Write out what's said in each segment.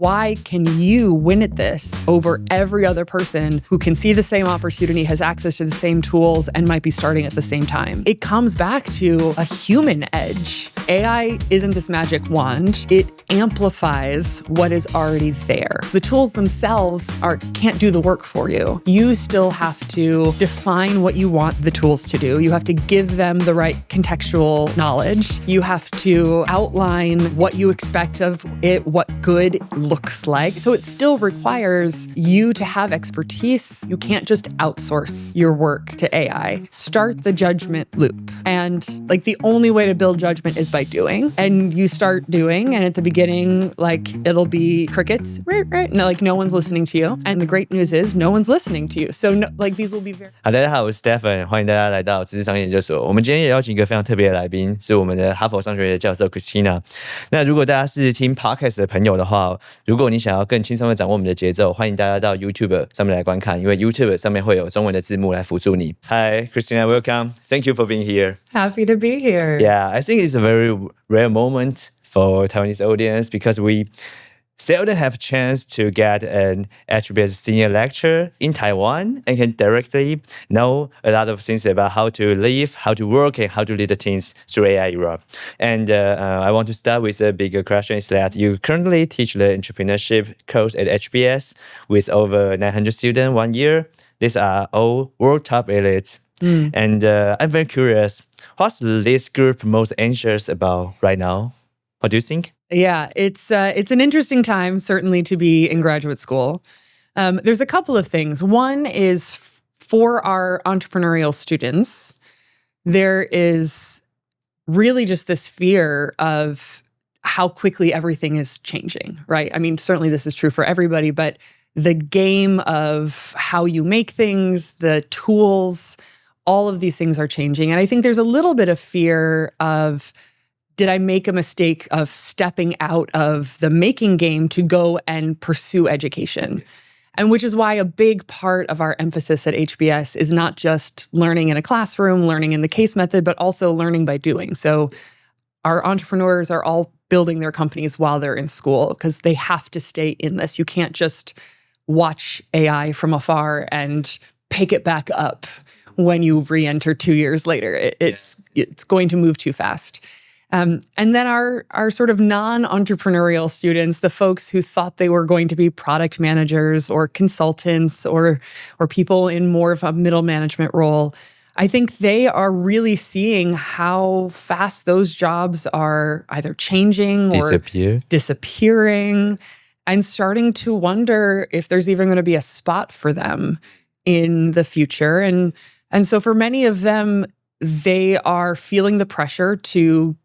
Why can you win at this over every other person who can see the same opportunity, has access to the same tools, and might be starting at the same time? It comes back to a human edge. AI isn't this magic wand. It amplifies what is already there. The tools themselves can't do the work for you. You still have to define what you want the tools to do. You have to give them the right contextual knowledge. You have to outline what you expect of it, what good looks like. So it still requires you to have expertise. You can't just outsource your work to AI. Start the judgment loop. And the only way to build judgment is by doing. And you start doing, and at the beginning, it'll be crickets. No one's listening to you. And the great news is no one's listening to you. So these will be very... 好，大家好，我是 Stephen， 欢迎大家来到知识商业研究所。我们今天也邀请一个非常特别的来宾，是我们的哈佛商学院的教授 Christina。那如果大家是听 Podcast 的朋友的话，如果你想要更轻松的掌握我们的节奏，欢迎大家到 YouTube 上面来观看，因为 YouTube 上面会有中文的字幕来辅助你。Hi, Christina, welcome. Thank you for being here. Happy to be here. Yeah, I think it's a very rare moment for Taiwanese audience because we seldom have a chance to get an HBS senior lecturer in Taiwan and can directly know a lot of things about how to live, how to work, and how to lead the teams through AI era. And I want to start with a bigger question is that you currently teach the entrepreneurship course at HBS with over 900 students 1 year. These are all world top elites. And I'm very curious, what's this group most anxious about right now? What do you think? Yeah, it's an interesting time, certainly, to be in graduate school. There's a couple of things. One is for our entrepreneurial students, there is really just this fear of how quickly everything is changing, right? I mean, certainly this is true for everybody, but the game of how you make things, the tools, all of these things are changing. And I think there's a little bit of fear of, did I make a mistake of stepping out of the making game to go and pursue education? And which is why a big part of our emphasis at HBS is not just learning in a classroom, learning in the case method, but also learning by doing. So our entrepreneurs are all building their companies while they're in school because they have to stay in this. You can't just watch AI from afar and pick it back up when you re-enter 2 years later. It's going to move too fast. And then our sort of non-entrepreneurial students, the folks who thought they were going to be product managers or consultants or people in more of a middle management role, I think they are really seeing how fast those jobs are either changing or disappearing and starting to wonder if there's even going to be a spot for them in the future. And so for many of them, they are feeling the pressure to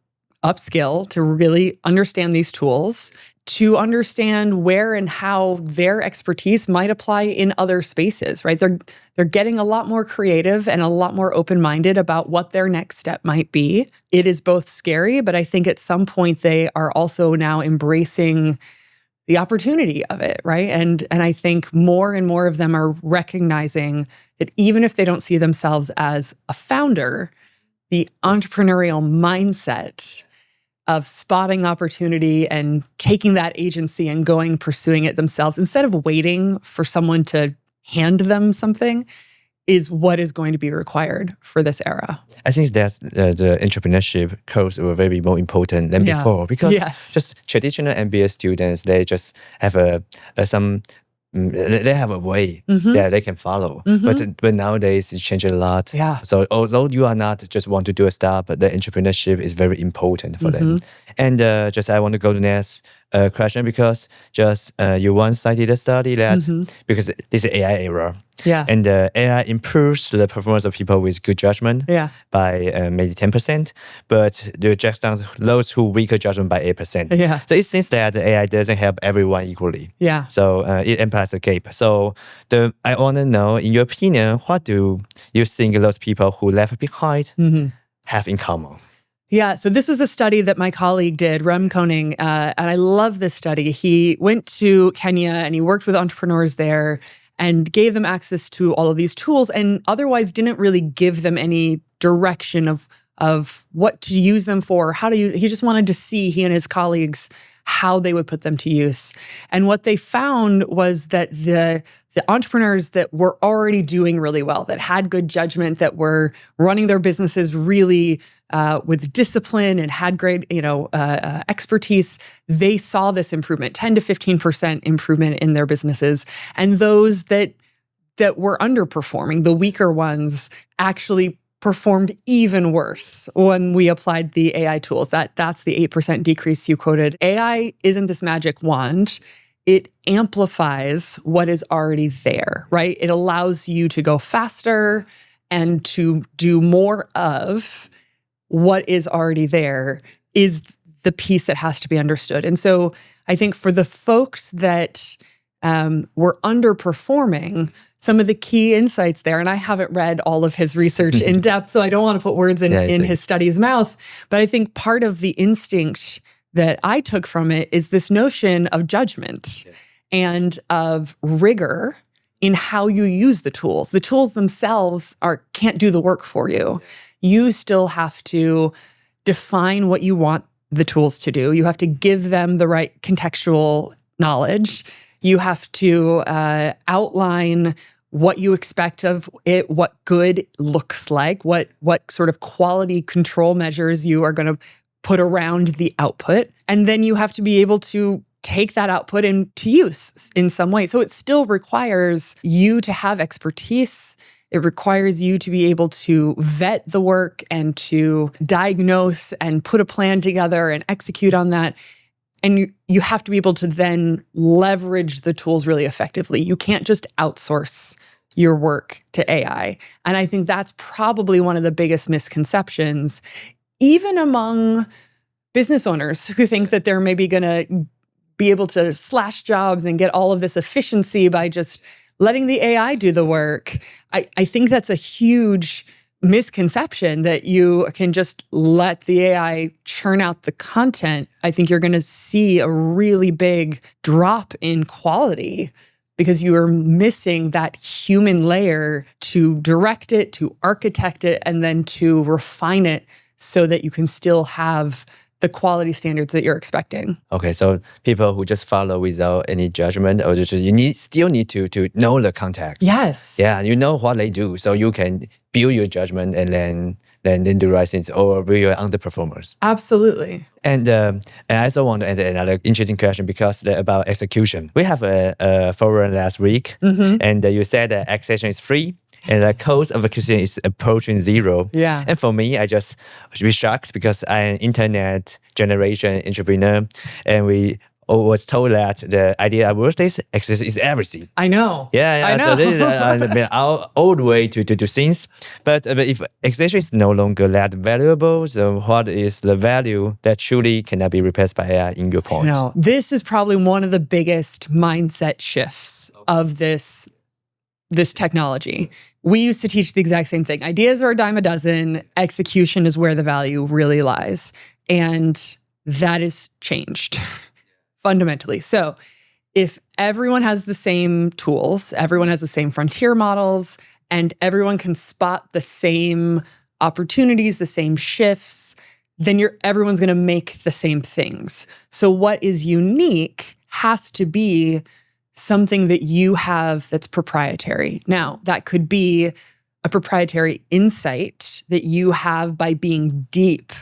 upskill, to really understand these tools, to understand where and how their expertise might apply in other spaces, right? They're getting a lot more creative and a lot more open-minded about what their next step might be. It is both scary, but I think at some point they are also now embracing the opportunity of it, right? And I think more and more of them are recognizing that even if they don't see themselves as a founder, the entrepreneurial mindset of spotting opportunity and taking that agency and pursuing it themselves instead of waiting for someone to hand them something is what is going to be required for this era. I think that's the entrepreneurship course were very more important than before because just traditional MBA students, they just have they have a way that they can follow. But nowadays it's changed a lot. Yeah. So although you are not just want to do a startup, but the entrepreneurship is very important for them. And I want to go to the next question because you once cited a study that because this is AI era. Yeah. And AI improves the performance of people with good judgment by maybe 10%, but it rejects down those who weaker judgment by 8%. Yeah. So it seems that the AI doesn't help everyone equally. Yeah. So it implies a gap. So I want to know, in your opinion, what do you think those people who left behind have in common? Yeah, so this was a study that my colleague did, Rem Koning, and I love this study. He went to Kenya and he worked with entrepreneurs there and gave them access to all of these tools and otherwise didn't really give them any direction of what to use them for, how to use. He just wanted to see, he and his colleagues, how they would put them to use. And what they found was that the entrepreneurs that were already doing really well, that had good judgment, that were running their businesses really with discipline and had great, expertise, they saw this improvement, 10 to 15% improvement in their businesses. And those that were underperforming, the weaker ones, actually performed even worse when we applied the AI tools. That's the 8% decrease you quoted. AI isn't this magic wand. It amplifies what is already there, right? It allows you to go faster and to do more of what is already there is the piece that has to be understood. And so I think for the folks that were underperforming, some of the key insights there, and I haven't read all of his research in depth, so I don't want to put words in his study's mouth, but I think part of the instinct that I took from it is this notion of judgment and of rigor in how you use the tools. The tools themselves can't do the work for you. You still have to define what you want the tools to do. You have to give them the right contextual knowledge. You have to outline what you expect of it, what good looks like, what sort of quality control measures you are going to put around the output. And then you have to be able to take that output into use in some way. So it still requires you to have expertise. It requires you to be able to vet the work and to diagnose and put a plan together and execute on that. And you have to be able to then leverage the tools really effectively. You can't just outsource your work to AI. And I think that's probably one of the biggest misconceptions, even among business owners who think that they're maybe going to be able to slash jobs and get all of this efficiency by just letting the AI do the work. I think that's a huge misconception that you can just let the AI churn out the content. I think you're going to see a really big drop in quality because you are missing that human layer to direct it, to architect it, and then to refine it so that you can still have the quality standards that you're expecting. Okay, so people who just follow without any judgment, or just still need to know the context. Yes. Yeah, you know what they do, so you can build your judgment and then do the right things, or be your underperformers. Absolutely. And I also want to add another interesting question because about execution. We have a forum last week, and you said that execution is free. And the cost of acquisition is approaching zero. Yeah. And for me, I just be shocked because I'm an internet generation entrepreneur. And we was told that the idea of workplace execution is everything. I know. Yeah. I know. So this is our old way to do things. But if execution is no longer that valuable, so what is the value that truly cannot be replaced by AI in your point? No, this is probably one of the biggest mindset shifts of this technology. We used to teach the exact same thing. Ideas are a dime a dozen. Execution is where the value really lies. And that is changed fundamentally. So if everyone has the same tools, everyone has the same frontier models, and everyone can spot the same opportunities, the same shifts, then everyone's going to make the same things. So what is unique has to be something that you have that's proprietary. Now, that could be a proprietary insight that you have by being deep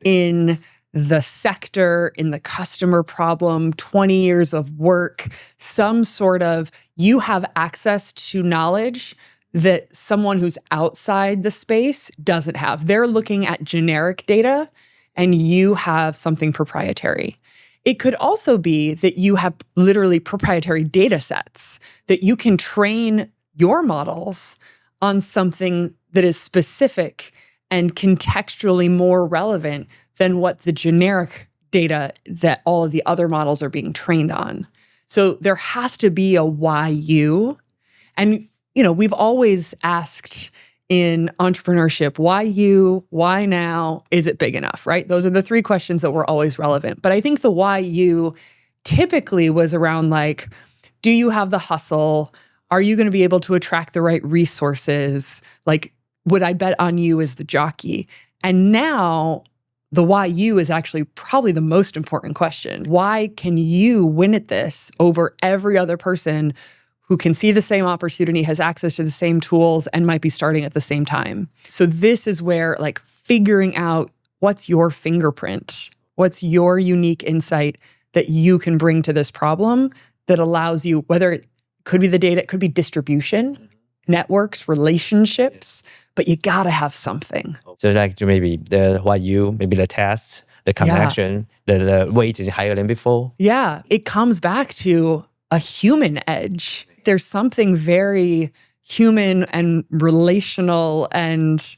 in the sector, in the customer problem, 20 years of work, some sort of, you have access to knowledge that someone who's outside the space doesn't have. They're looking at generic data and you have something proprietary. It could also be that you have literally proprietary data sets that you can train your models on something that is specific and contextually more relevant than what the generic data that all of the other models are being trained on. So there has to be a why you. And, we've always asked in entrepreneurship, why you, why now, is it big enough, right? Those are the three questions that were always relevant. But I think the why you typically was around like, do you have the hustle? Are you going to be able to attract the right resources? Like, would I bet on you as the jockey? And now the why you is actually probably the most important question. Why can you win at this over every other person who can see the same opportunity, has access to the same tools, and might be starting at the same time? So this is where like figuring out what's your fingerprint, what's your unique insight that you can bring to this problem that allows you, whether it could be the data, it could be distribution, networks, relationships, but you gotta have something. So like maybe the why you, maybe the test, the connection, the weight is higher than before. Yeah, it comes back to a human edge. There's something very human and relational and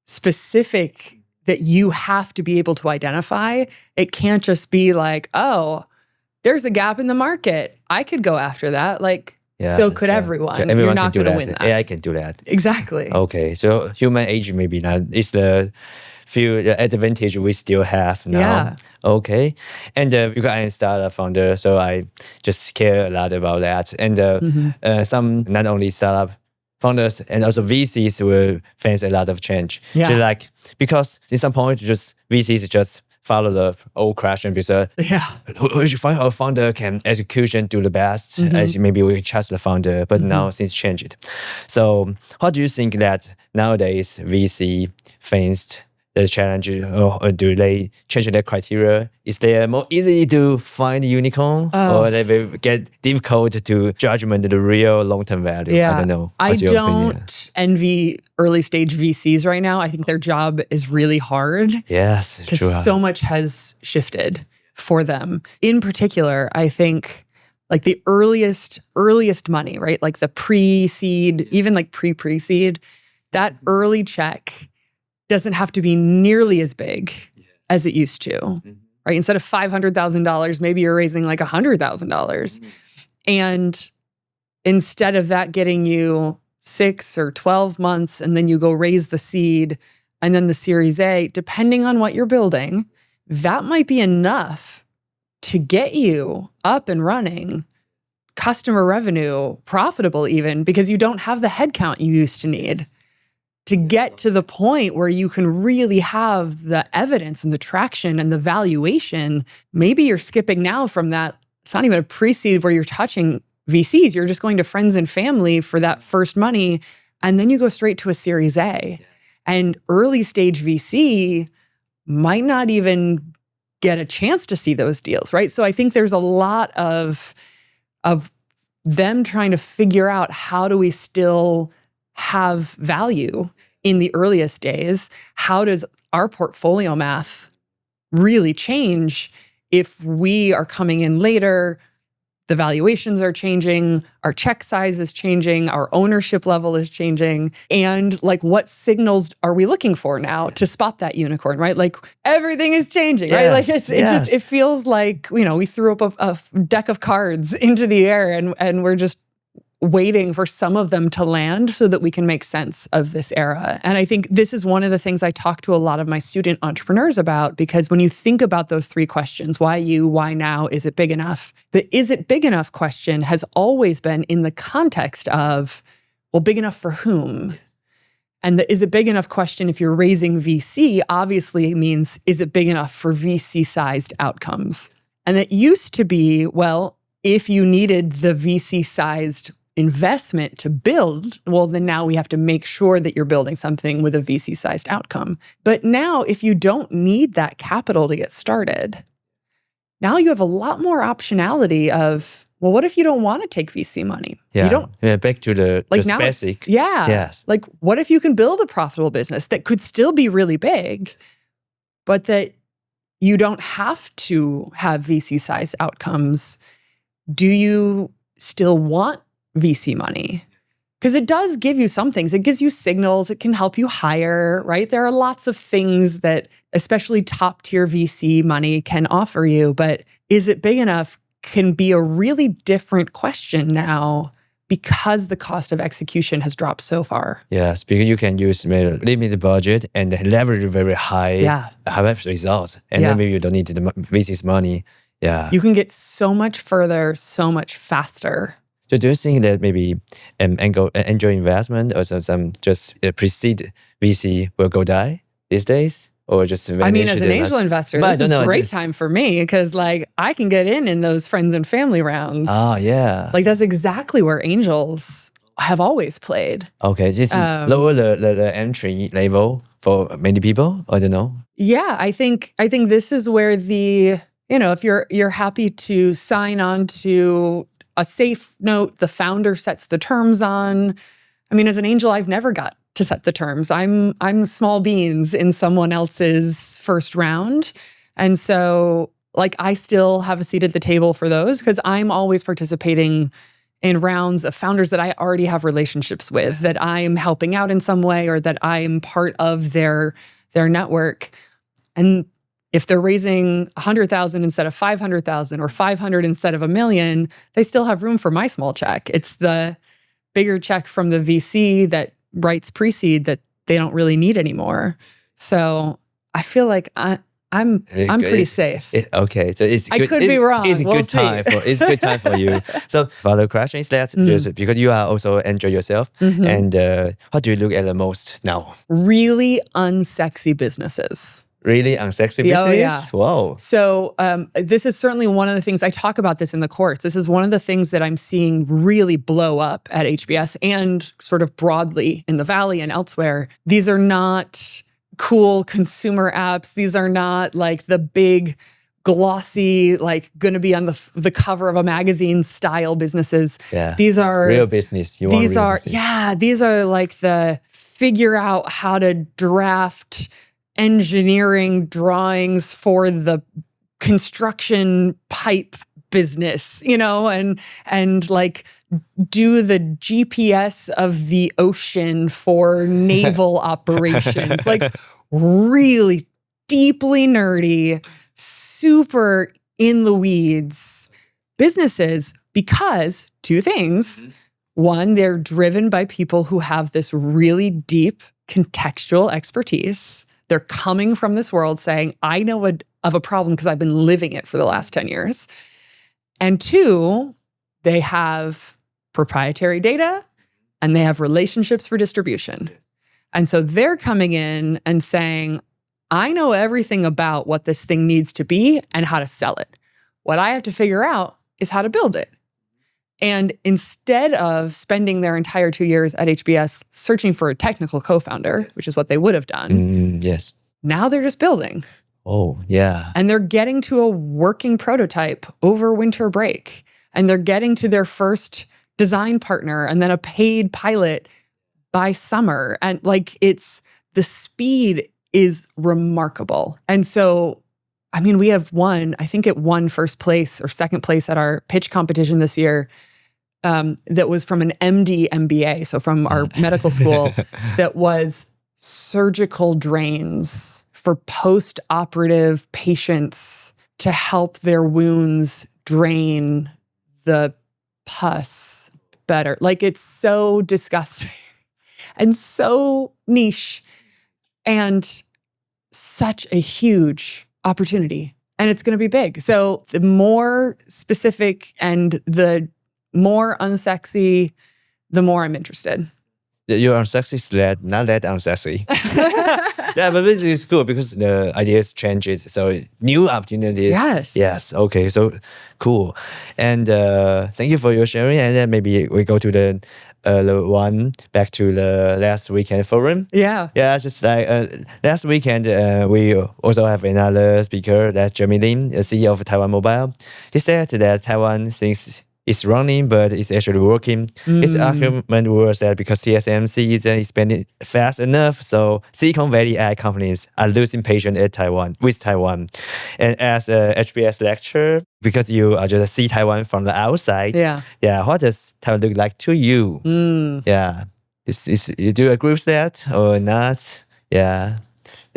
specific that you have to be able to identify. It can't just be like, oh, there's a gap in the market. I could go after that. Like, so could everyone. So everyone You're not going to win that. AI can do that. Exactly. Okay, so human age maybe not is the few advantage we still have now. Yeah. Okay, and because I'm a startup founder, so I just care a lot about that. And some not only startup founders and also VCs will face a lot of change. Yeah. Just like because in some point, just VCs just follow the old question because we should find our founder can execution do the best. As maybe we trust the founder, but now things changed. So how do you think that nowadays VC faced the challenge, or do they change their criteria? Is they more easy to find a unicorn, or they will get difficult to judgment the real long-term value? Yeah. I don't know. I What's your opinion? don't envy early stage VCs right now. I think their job is really hard. Yes, because true. so much has shifted for them. In particular, I think like the earliest money, right? Like the pre-seed, even like pre-seed, that early check doesn't have to be nearly as big as it used to, right? Instead of $500,000, maybe you're raising like $100,000. And instead of that getting you 6 or 12 months, and then you go raise the seed and then the Series A, depending on what you're building, that might be enough to get you up and running, customer revenue, profitable even, because you don't have the headcount you used to need to get to the point where you can really have the evidence and the traction and the valuation. Maybe you're skipping now from that. It's not even a pre-seed where you're touching VCs. You're just going to friends and family for that first money. And then you go straight to a Series A. And early stage VC might not even get a chance to see those deals, right? So I think there's a lot of them trying to figure out how do we still have value in the earliest days. How does our portfolio math really change if we are coming in later? The valuations are changing, our check size is changing, our ownership level is changing. And like, what signals are we looking for now to spot that unicorn, right? Like everything is changing, right? Like it feels like, we threw up a deck of cards into the air and we're just waiting for some of them to land so that we can make sense of this era. And I think this is one of the things I talk to a lot of my student entrepreneurs about, because when you think about those 3 questions, why you, why now, is it big enough? The is it big enough question has always been in the context of, well, big enough for whom? And the is it big enough question, if you're raising VC, obviously means, is it big enough for VC-sized outcomes? And it used to be, well, if you needed the VC-sized investment to build, well, then now we have to make sure that you're building something with a VC-sized outcome. But now, if you don't need that capital to get started, now you have a lot more optionality of, well, what if you don't want to take VC money? Yeah, you don't, back to the like just now basic. Yes. Like, what if you can build a profitable business that could still be really big, but that you don't have to have VC-sized outcomes? Do you still want VC money? Because it does give you some things. It gives you signals. It can help you hire, right? There are lots of things that especially top tier VC money can offer you. But is it big enough can be a really different question now, because the cost of execution has dropped so far. Yes, because you can use limited budget and leverage very high results. And then maybe you don't need the VC's money. Yeah. You can get so much further, so much faster. So do you think that maybe angel investment or some just pre-seed VC will go die these days? or just I mean, as an angel investor, But I this don't is know, a great just- time for me because like I can get in those friends and family rounds. Oh, yeah. Like that's exactly where angels have always played. Okay, it's lower the entry level for many people. I don't know. Yeah, I think this is where if you're happy to sign on to a safe note, the founder sets the terms on. I mean, as an angel, I've never got to set the terms. I'm small beans in someone else's first round. And so like I still have a seat at the table for those because I'm always participating in rounds of founders that I already have relationships with, that I'm helping out in some way or that I'm part of their network. And if they're raising 100,000 instead of 500,000 or 500 instead of $1 million, they still have room for my small check. It's the bigger check from the VC that writes pre-seed that they don't really need anymore. So I feel like I'm pretty safe. Okay, so it's good. I could be wrong. It's a We'll good time for you. So follow question is that just because you are also enjoy yourself, and how do you look at the most now? Really unsexy businesses. Really unsexy business? Oh, yeah. Wow. So this is certainly one of the things, I talk about this in the course. This is one of the things that I'm seeing really blow up at HBS and sort of broadly in the Valley and elsewhere. These are not cool consumer apps. These are not like the big glossy, like going to be on the cover of a magazine style businesses. Yeah. These are real business. These are like the figure out how to draft engineering drawings for the construction pipe business, and like do the GPS of the ocean for naval operations, like really deeply nerdy, super in the weeds businesses, because two things. One, they're driven by people who have this really deep contextual expertise. They're coming from this world saying, I know of a problem because I've been living it for the last 10 years. And two, they have proprietary data and they have relationships for distribution. And so they're coming in and saying, I know everything about what this thing needs to be and how to sell it. What I have to figure out is how to build it. And instead of spending their entire 2 years at HBS searching for a technical co-founder, which is what they would have done, yes. Now they're just building. Oh, yeah. And they're getting to a working prototype over winter break. And they're getting to their first design partner and then a paid pilot by summer. And like the speed is remarkable. And so, I mean, we have I think it won first place or second place at our pitch competition this year. That was from an MD MBA, so from our medical school, that was surgical drains for post-operative patients to help their wounds drain the pus better. Like it's so disgusting and so niche and such a huge opportunity. And it's going to be big. So the more specific and the more unsexy, the more I'm interested. You're unsexy, not that unsexy. Yeah, but this is cool because the ideas changes. So new opportunities. Yes. Okay. So cool. And thank you for your sharing. And then maybe we go to the one back to the last weekend forum. Yeah. Yeah. Just like last weekend, we also have another speaker, that's Jeremy Lin, the CEO of Taiwan Mobile. He said that Taiwan thinks it's running, but it's actually working. His argument was that because TSMC isn't expanding fast enough, so Silicon Valley AI companies are losing patience at Taiwan. And as a HBS lecturer, because you are just see Taiwan from the outside, what does Taiwan look like to you? Yeah, do you agree with that or not? Yeah,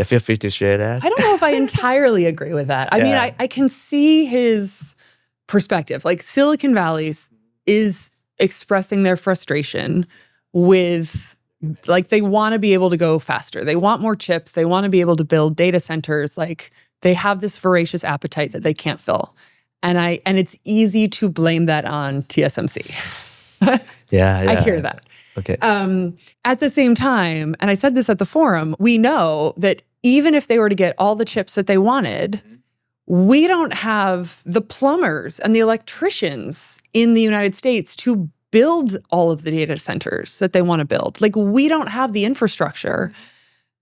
feel free to share that. I don't know if I entirely agree with that. I mean, I can see his perspective. Like Silicon Valley is expressing their frustration with, like, they want to be able to go faster. They want more chips. They want to be able to build data centers. Like they have this voracious appetite that they can't fill. And it's easy to blame that on TSMC. I hear that. Okay. At the same time, and I said this at the forum, we know that even if they were to get all the chips that they wanted, we don't have the plumbers and the electricians in the United States to build all of the data centers that they want to build. Like, we don't have the infrastructure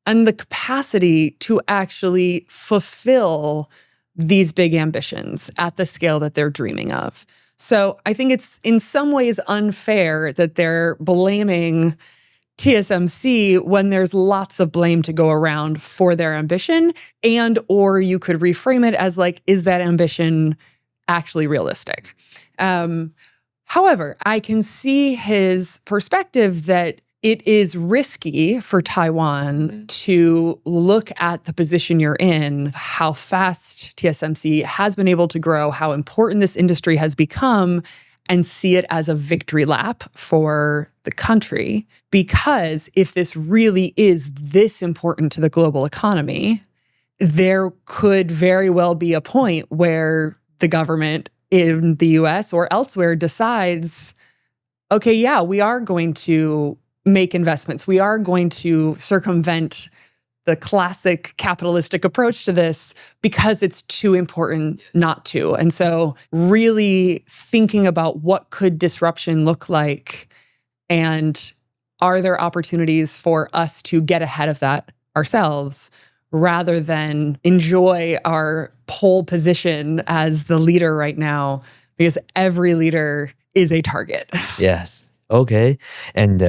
and the capacity to actually fulfill these big ambitions at the scale that they're dreaming of. So I think it's in some ways unfair that they're blaming TSMC when there's lots of blame to go around for their ambition, and or you could reframe it as like, is that ambition actually realistic? However, I can see his perspective that it is risky for Taiwan to look at the position you're in, how fast TSMC has been able to grow, how important this industry has become, and see it as a victory lap for the country. Because if this really is this important to the global economy, there could very well be a point where the government in the US or elsewhere decides, okay, yeah, we are going to make investments. We are going to circumvent the classic capitalistic approach to this because it's too important not to. And so really thinking about what could disruption look like, and are there opportunities for us to get ahead of that ourselves rather than enjoy our pole position as the leader right now, because every leader is a target. Yes. Okay. And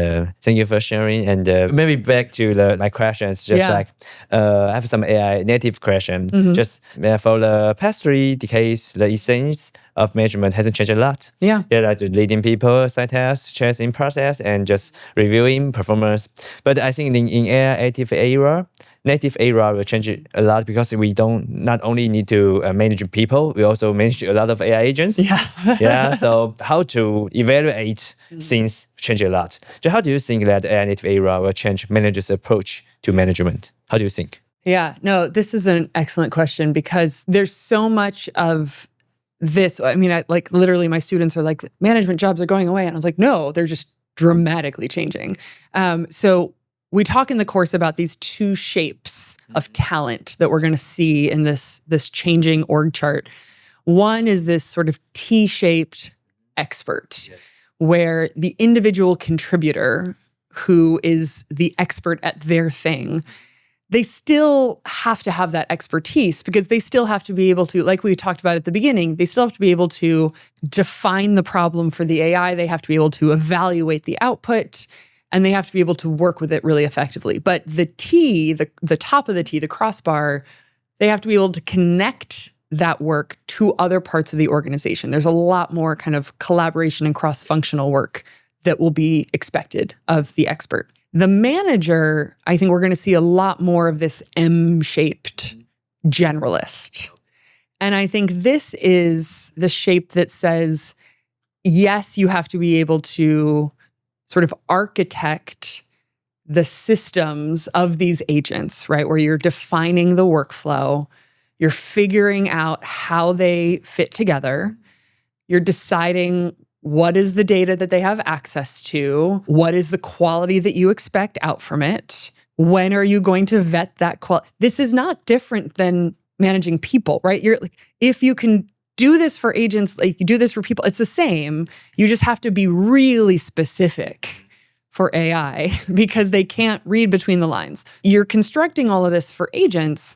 thank you for sharing. And maybe back to my questions, just like I have some AI native question. Just for the past 3 decades, the essence of management hasn't changed a lot. Yeah. They're like leading people, scientists, chasing process, and just reviewing performance. But I think in AI native era will change a lot, because we don't not only need to manage people, we also manage a lot of AI agents. Yeah. So how to evaluate things change a lot. So how do you think that AI native era will change managers' approach to management? How do you think? Yeah, no, this is an excellent question, because there's so much of this. I mean, literally my students are like, management jobs are going away. And I was like, no, they're just dramatically changing. So we talk in the course about these 2 shapes of talent that we're going to see in this changing org chart. One is this sort of T-shaped expert, where the individual contributor who is the expert at their thing, they still have to have that expertise, because they still have to be able to, like we talked about at the beginning, they still have to be able to define the problem for the AI. They have to be able to evaluate the output, and they have to be able to work with it really effectively. But the T, the top of the T, the crossbar, they have to be able to connect that work to other parts of the organization. There's a lot more kind of collaboration and cross-functional work that will be expected of the expert. The manager, I think we're going to see a lot more of this M-shaped generalist. And I think this is the shape that says, yes, you have to be able to sort of architect the systems of these agents, right? Where you're defining the workflow, you're figuring out how they fit together, you're deciding what is the data that they have access to, what is the quality that you expect out from it, when are you going to vet that quality? This is not different than managing people, right? You're like, if you can do this for agents, like you do this for people, it's the same. You just have to be really specific for AI because they can't read between the lines. You're constructing all of this for agents,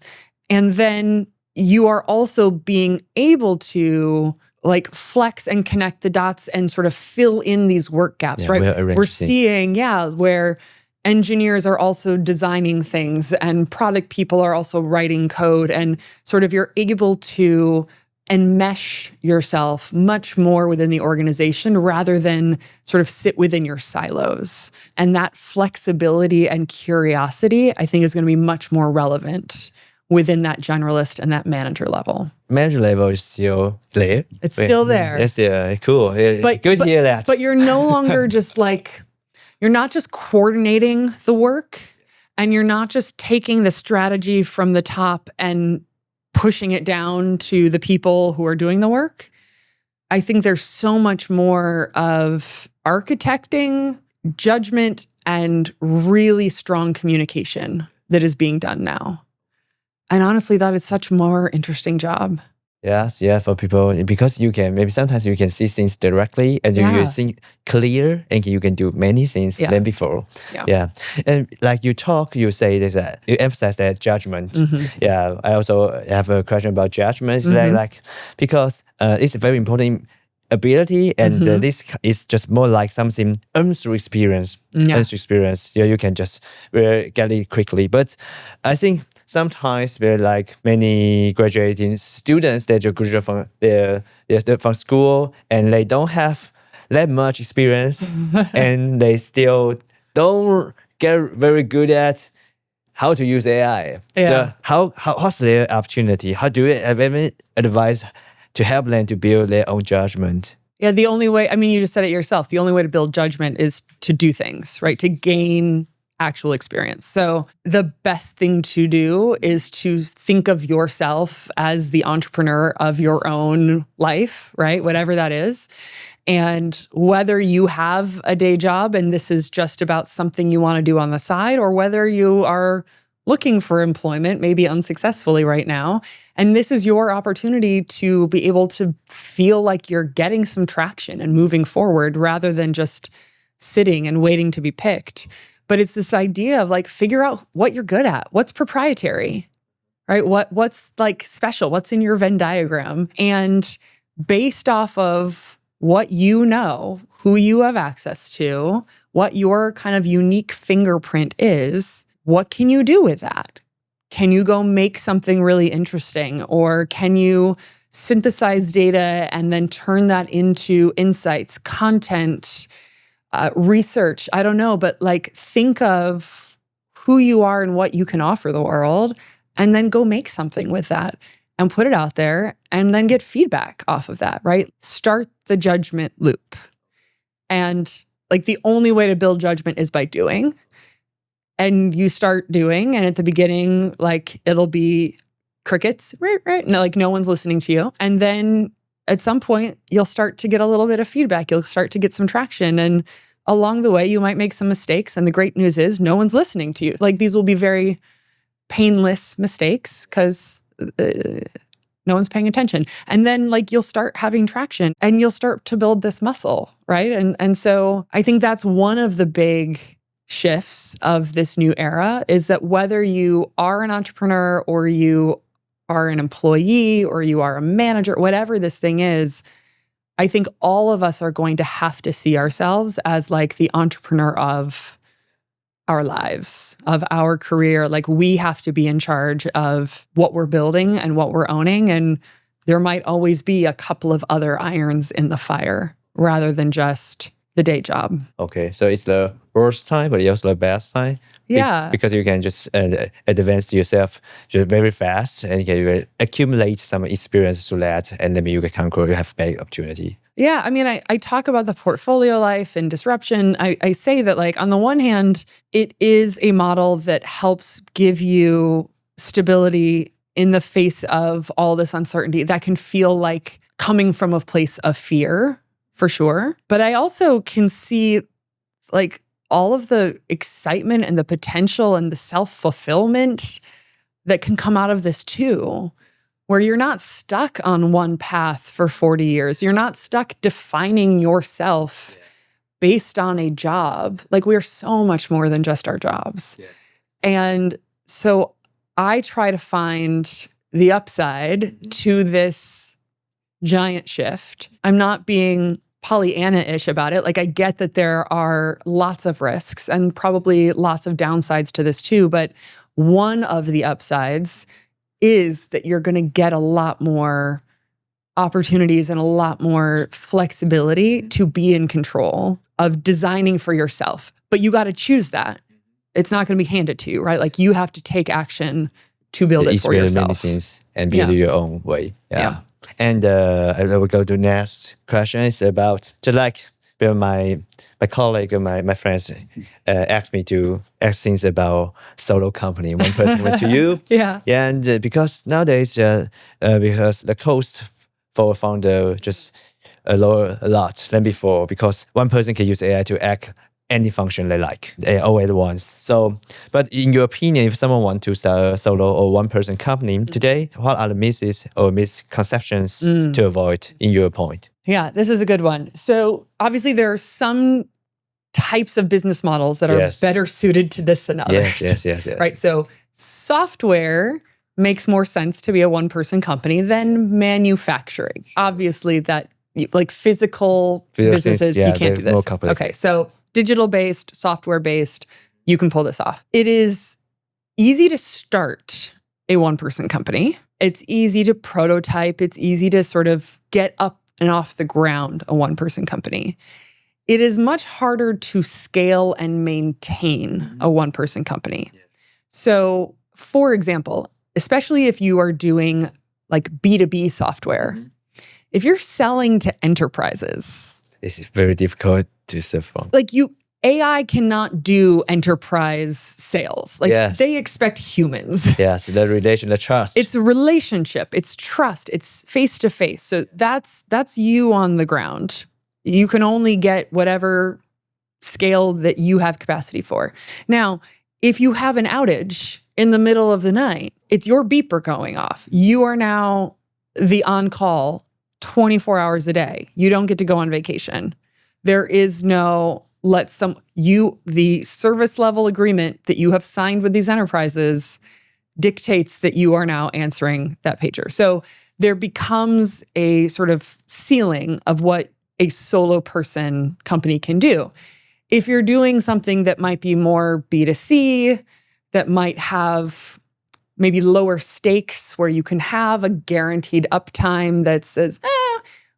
and then you are also being able to like flex and connect the dots and sort of fill in these work gaps, right? We're seeing, where engineers are also designing things and product people are also writing code, and sort of you're able to enmesh yourself much more within the organization rather than sort of sit within your silos. And that flexibility and curiosity, I think, is going to be much more relevant within that generalist and that manager level. Manager level is still there. It's still there. It's still cool. Good to hear that. But you're no longer just like, you're not just coordinating the work, and you're not just taking the strategy from the top and pushing it down to the people who are doing the work. I think there's so much more of architecting, judgment, and really strong communication that is being done now. And honestly, that is such a more interesting job. Yes, yeah, for people, because you can, maybe sometimes you can see things directly and you think clear and you can do many things than before. Yeah. And like you say that, you emphasize that judgment. Yeah, I also have a question about judgment. Like because it's a very important ability, and this is just more like something earned through experience. Yeah, you can just get it quickly. But I think sometimes we're like many graduating students that just graduate from school and they don't have that much experience and they still don't get very good at how to use AI. So how's their opportunity? How do you have any advice to help them to build their own judgment? Yeah, the only way, I mean, you just said it yourself, the only way to build judgment is to do things, right? To gain actual experience. So the best thing to do is to think of yourself as the entrepreneur of your own life, right? Whatever that is. And whether you have a day job and this is just about something you want to do on the side, or whether you are looking for employment, maybe unsuccessfully right now, and this is your opportunity to be able to feel like you're getting some traction and moving forward rather than just sitting and waiting to be picked. But it's this idea of like, figure out what you're good at, what's proprietary, right? What's like special, what's in your Venn diagram. And based off of what you know, who you have access to, what your kind of unique fingerprint is, what can you do with that? Can you go make something really interesting? Or can you synthesize data and then turn that into insights, content, research? I don't know, but like think of who you are and what you can offer the world, and then go make something with that and put it out there and then get feedback off of that, right? Start the judgment loop. And like the only way to build judgment is by doing. And you start doing, and at the beginning, like it'll be crickets, right? No, like no one's listening to you. And then at some point, you'll start to get a little bit of feedback. You'll start to get some traction. And along the way, you might make some mistakes. And the great news is no one's listening to you. Like these will be very painless mistakes because no one's paying attention. And then like you'll start having traction and you'll start to build this muscle, right? And so I think that's one of the big shifts of this new era, is that whether you are an entrepreneur or you are an employee or you are a manager, whatever this thing is, I think all of us are going to have to see ourselves as like the entrepreneur of our lives, of our career. Like we have to be in charge of what we're building and what we're owning. And there might always be a couple of other irons in the fire rather than just the day job. Okay, so it's the worst time, but it's also the best time. Yeah. Because you can just advance yourself just very fast and you can accumulate some experience to that, and then you can conquer, you have better opportunity. Yeah, I mean, I talk about the portfolio life and disruption. I say that like on the one hand, it is a model that helps give you stability in the face of all this uncertainty that can feel like coming from a place of fear, for sure. But I also can see like all of the excitement and the potential and the self-fulfillment that can come out of this too, where you're not stuck on one path for 40 years. You're not stuck defining yourself based on a job. Like we're so much more than just our jobs. Yeah. And so I try to find the upside to this giant shift. I'm not being Pollyanna-ish about it. Like I get that there are lots of risks and probably lots of downsides to this too, but one of the upsides is that you're going to get a lot more opportunities and a lot more flexibility to be in control of designing for yourself. But you got to choose that. It's not going to be handed to you, right? Like you have to take action to build it for yourself. Many things and build it your own way. Yeah. And I will go to the next question. It's about just like my colleague and my friends asked me to ask things about solo company. One person went to you. Yeah. And because nowadays, because the cost for a founder just lower a lot than before, because one person can use AI to act any function they like, all at once. So, but in your opinion, if someone wants to start a solo or one-person company today, what are the misses or misconceptions to avoid in your point? Yeah, this is a good one. So obviously there are some types of business models that are better suited to this than others. Yes. Right, so software makes more sense to be a one-person company than manufacturing. Obviously that, like physical businesses, you can't do this. Okay, so digital-based, software-based, you can pull this off. It is easy to start a one-person company. It's easy to prototype. It's easy to sort of get up and off the ground a one-person company. It is much harder to scale and maintain a one-person company. So, for example, especially if you are doing like B2B software, if you're selling to enterprises, it's very difficult to sell from. Like AI cannot do enterprise sales. Like they expect humans. Yes, the relation, the trust. It's a relationship, it's trust, it's face-to-face. So that's you on the ground. You can only get whatever scale that you have capacity for. Now, if you have an outage in the middle of the night, it's your beeper going off. You are now the on-call 24 hours a day. You don't get to go on vacation. There is no the service level agreement that you have signed with these enterprises dictates that you are now answering that pager. So there becomes a sort of ceiling of what a solo person company can do. If you're doing something that might be more B2C, that might have maybe lower stakes where you can have a guaranteed uptime that says,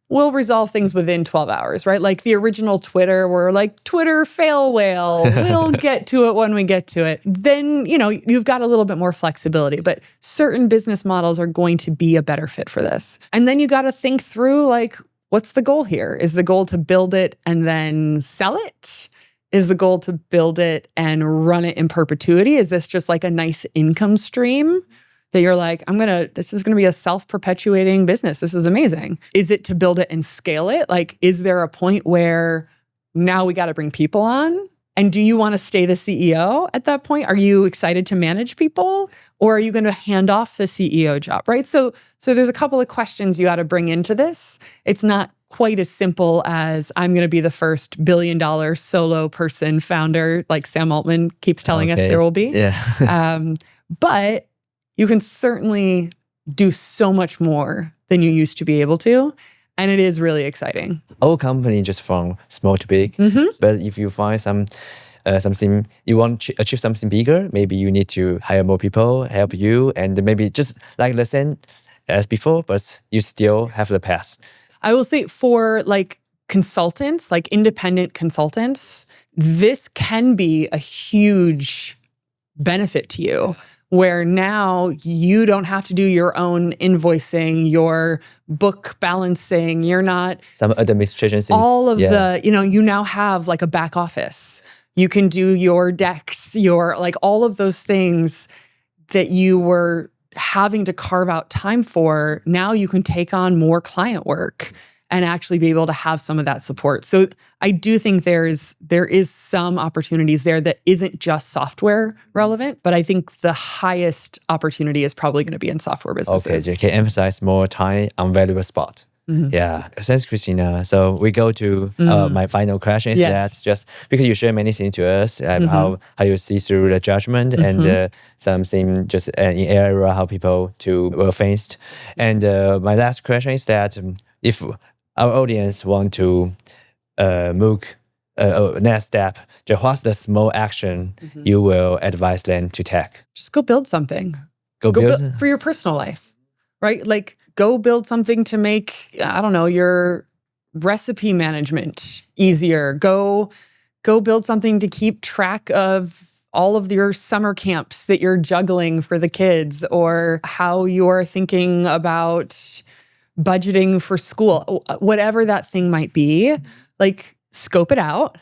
we'll resolve things within 12 hours, right? Like the original Twitter where like Twitter fail whale, we'll get to it when we get to it. Then, you've got a little bit more flexibility, but certain business models are going to be a better fit for this. And then you got to think through like, what's the goal here? Is the goal to build it and then sell it? Is the goal to build it and run it in perpetuity? Is this just like a nice income stream that you're like, this is going to be a self-perpetuating business. This is amazing. Is it to build it and scale it? Like, is there a point where now we got to bring people on? And do you want to stay the CEO at that point? Are you excited to manage people? Or are you going to hand off the CEO job, right? So there's a couple of questions you got to bring into this. It's not quite as simple as I'm going to be the first $1 billion solo person founder, like Sam Altman keeps telling us there will be. Yeah. But you can certainly do so much more than you used to be able to. And it is really exciting. All company just from small to big. But if you find something, you want to achieve something bigger, maybe you need to hire more people, help you, and maybe just like the same as before, but you still have the path. I will say for like consultants, like independent consultants, this can be a huge benefit to you. Where now you don't have to do your own invoicing, your book balancing, you're not... Some administration things. All of the, you now have like a back office. You can do your decks, all of those things that you were having to carve out time for. Now you can take on more client work and actually be able to have some of that support. So I do think there is some opportunities there that isn't just software relevant, but I think the highest opportunity is probably going to be in software businesses. Okay, you can emphasize more time on valuable spot. Yeah, thanks, Christina. So we go to my final question is that just because you share many things to us, how you see through the judgment and something just in area how people were faced. And my last question is that if our audience want to move next step, just what's the small action you will advise them to take? Just go build something. Go build for your personal life, right? Like go build something to make, your recipe management easier. Go build something to keep track of all of your summer camps that you're juggling for the kids, or how you're thinking about budgeting for school, whatever that thing might be. Like scope it out,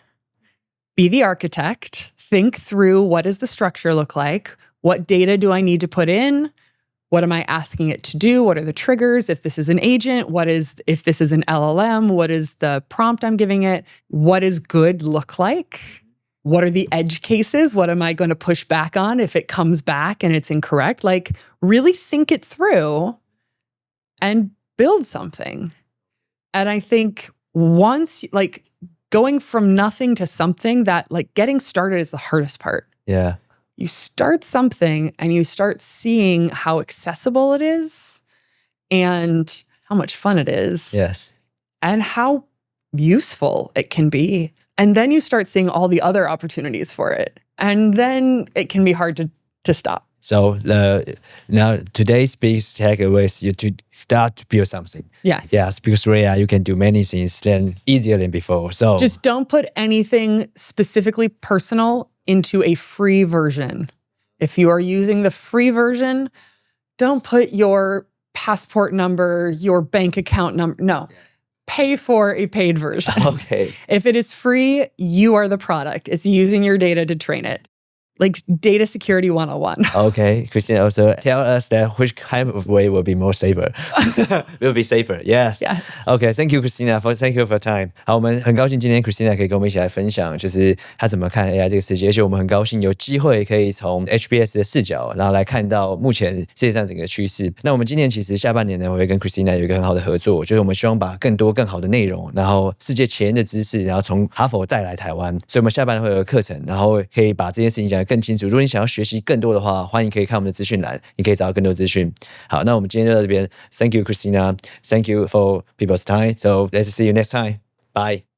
be the architect, think through what does the structure look like? What data do I need to put in? What am I asking it to do? What are the triggers? If this is an agent, if this is an LLM, what is the prompt I'm giving it? What does good look like? what are the edge cases? What am I going to push back on if it comes back and it's incorrect? Like, really think it through and build something. And I think once, like, going from nothing to something, that, like, getting started is the hardest part. Yeah. You start something and you start seeing how accessible it is and how much fun it is. Yes. And how useful it can be. And then you start seeing all the other opportunities for it. And then it can be hard to stop. So now today's big takeaway is you to start to build something. Yes. Yes, because you can do many things then easier than before. So just don't put anything specifically personal into a free version. If you are using the free version, don't put your passport number, your bank account number. No. Pay for a paid version. Okay. If it is free, you are the product. It's using your data to train it. Like data security 101. Okay, Christina also tell us that which kind of way will be more safer. Will be safer. Yes. Yes. Okay, thank you, Christina. Thank you for your time. 好，我们很高兴今天 Christina 可以跟我们一起来分享，就是她怎么看 AI 这个世界，而且我们很高兴有机会可以从 HBS 的视角，然后来看到目前世界上整个趋势。那我们今年其实下半年呢，我会跟 Christina 有一个很好的合作，就是我们希望把更多更好的内容，然后世界前沿的知识，然后从哈佛带来台湾。所以我们下半年会有个课程，然后可以把这件事情讲得更清楚。如果你想要学习更多的话，欢迎可以看我们的资讯栏，你可以找到更多资讯。好，那我们今天就到这边。Thank you, Christina. Thank you for people's time. So let's see you next time. Bye.